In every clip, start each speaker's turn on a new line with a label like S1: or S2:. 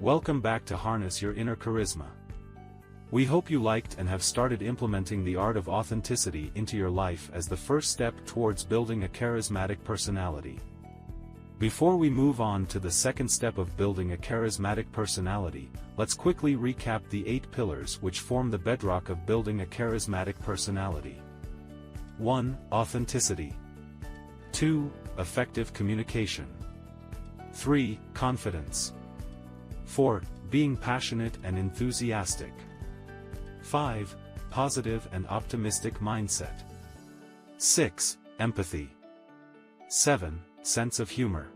S1: Welcome back to Harness Your Inner Charisma. We hope you liked and have started implementing the art of authenticity into your life as the first step towards building a charismatic personality. Before we move on to the second step of building a charismatic personality, let's quickly recap the 8 pillars which form the bedrock of building a charismatic personality. 1. Authenticity. 2. Effective communication. 3. Confidence. 4. Being passionate and enthusiastic. 5. Positive and optimistic mindset. 6. Empathy. 7. Sense of humor.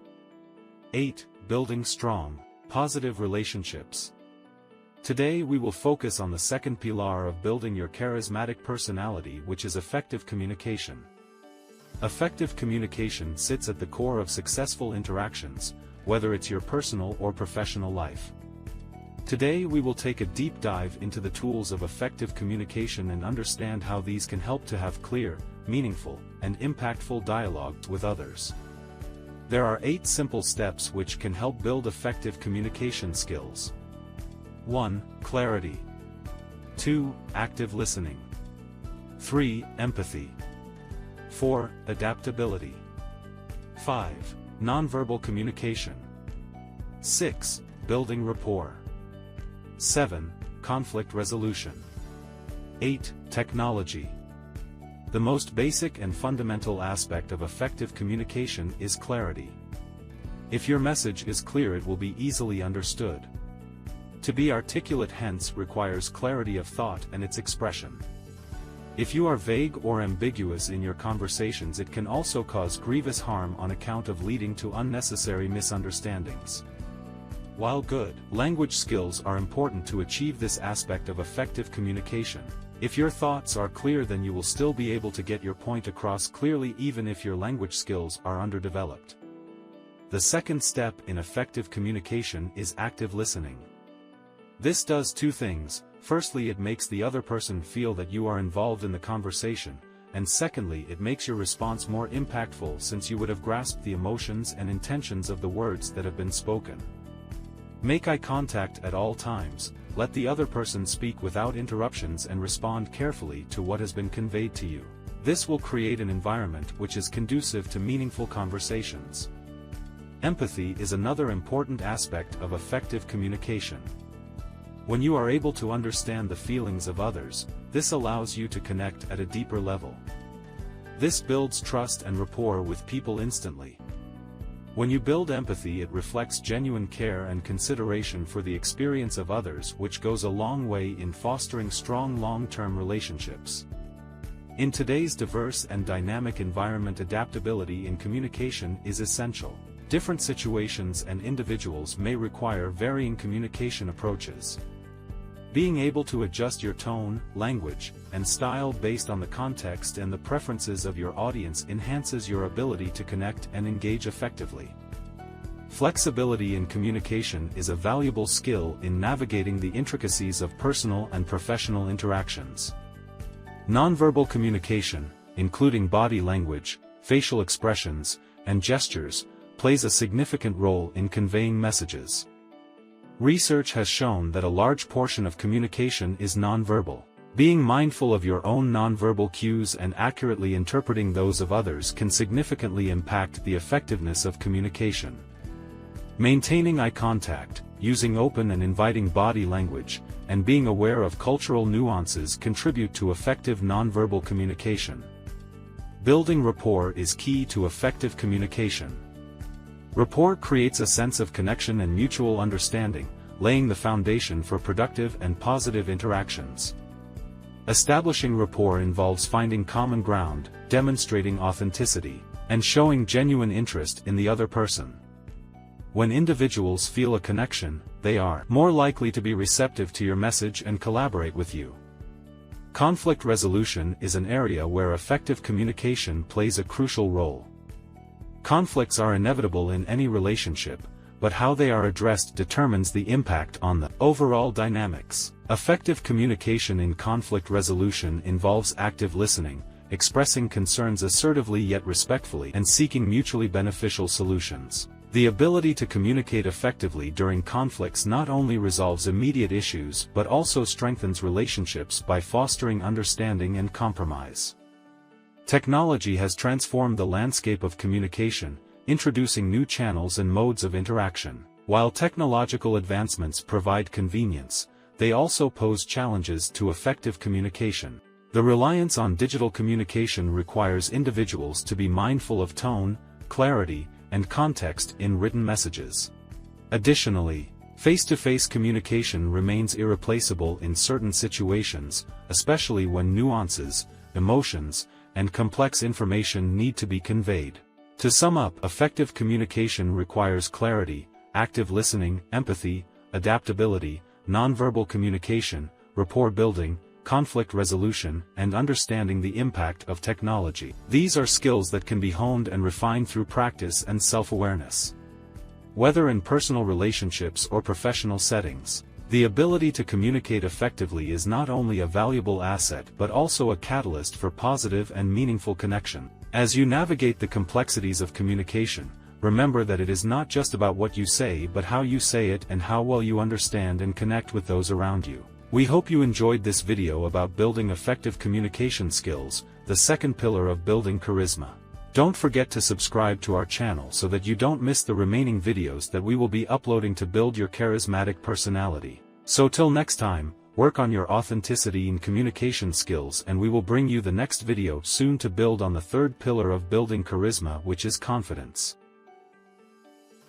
S1: 8. Building strong, positive relationships. Today we will focus on the second pillar of building your charismatic personality, which is effective communication. Effective communication sits at the core of successful interactions, whether it's your personal or professional life. Today we will take a deep dive into the tools of effective communication and understand how these can help to have clear, meaningful, and impactful dialogues with others. There are 8 simple steps which can help build effective communication skills. 1. Clarity. 2. Active listening. 3. Empathy. 4. Adaptability. 5. Nonverbal communication. 6. Building rapport. 7. Conflict resolution. 8. Technology. The most basic and fundamental aspect of effective communication is clarity. If your message is clear, it will be easily understood. To be articulate hence requires clarity of thought and its expression. If you are vague or ambiguous in your conversations, it can also cause grievous harm on account of leading to unnecessary misunderstandings. While good language skills are important to achieve this aspect of effective communication, if your thoughts are clear, then you will still be able to get your point across clearly even if your language skills are underdeveloped. The second step in effective communication is active listening. This does 2 things. Firstly, it makes the other person feel that you are involved in the conversation, and secondly, it makes your response more impactful since you would have grasped the emotions and intentions of the words that have been spoken. Make eye contact at all times, let the other person speak without interruptions and respond carefully to what has been conveyed to you. This will create an environment which is conducive to meaningful conversations. Empathy is another important aspect of effective communication. When you are able to understand the feelings of others, this allows you to connect at a deeper level. This builds trust and rapport with people instantly. When you build empathy, it reflects genuine care and consideration for the experience of others, which goes a long way in fostering strong long-term relationships. In today's diverse and dynamic environment, adaptability in communication is essential. Different situations and individuals may require varying communication approaches. Being able to adjust your tone, language, and style based on the context and the preferences of your audience enhances your ability to connect and engage effectively. Flexibility in communication is a valuable skill in navigating the intricacies of personal and professional interactions. Nonverbal communication, including body language, facial expressions, and gestures, plays a significant role in conveying messages. Research has shown that a large portion of communication is nonverbal. Being mindful of your own nonverbal cues and accurately interpreting those of others can significantly impact the effectiveness of communication. Maintaining eye contact, using open and inviting body language, and being aware of cultural nuances contribute to effective nonverbal communication. Building rapport is key to effective communication. Rapport creates a sense of connection and mutual understanding, laying the foundation for productive and positive interactions. Establishing rapport involves finding common ground, demonstrating authenticity, and showing genuine interest in the other person. When individuals feel a connection, they are more likely to be receptive to your message and collaborate with you. Conflict resolution is an area where effective communication plays a crucial role. Conflicts are inevitable in any relationship, but how they are addressed determines the impact on the overall dynamics. Effective communication in conflict resolution involves active listening, expressing concerns assertively yet respectfully, and seeking mutually beneficial solutions. The ability to communicate effectively during conflicts not only resolves immediate issues but also strengthens relationships by fostering understanding and compromise. Technology has transformed the landscape of communication, introducing new channels and modes of interaction. While technological advancements provide convenience, they also pose challenges to effective communication. The reliance on digital communication requires individuals to be mindful of tone, clarity, and context in written messages. Additionally, face-to-face communication remains irreplaceable in certain situations, especially when nuances, emotions, and complex information need to be conveyed. To sum up, effective communication requires clarity, active listening, empathy, adaptability, nonverbal communication, rapport building, conflict resolution, and understanding the impact of technology. These are skills that can be honed and refined through practice and self-awareness. Whether in personal relationships or professional settings, the ability to communicate effectively is not only a valuable asset but also a catalyst for positive and meaningful connection. As you navigate the complexities of communication, remember that it is not just about what you say but how you say it and how well you understand and connect with those around you. We hope you enjoyed this video about building effective communication skills, the second pillar of building charisma. Don't forget to subscribe to our channel so that you don't miss the remaining videos that we will be uploading to build your charismatic personality. So till next time, work on your authenticity and communication skills, and we will bring you the next video soon to build on the third pillar of building charisma, which is confidence.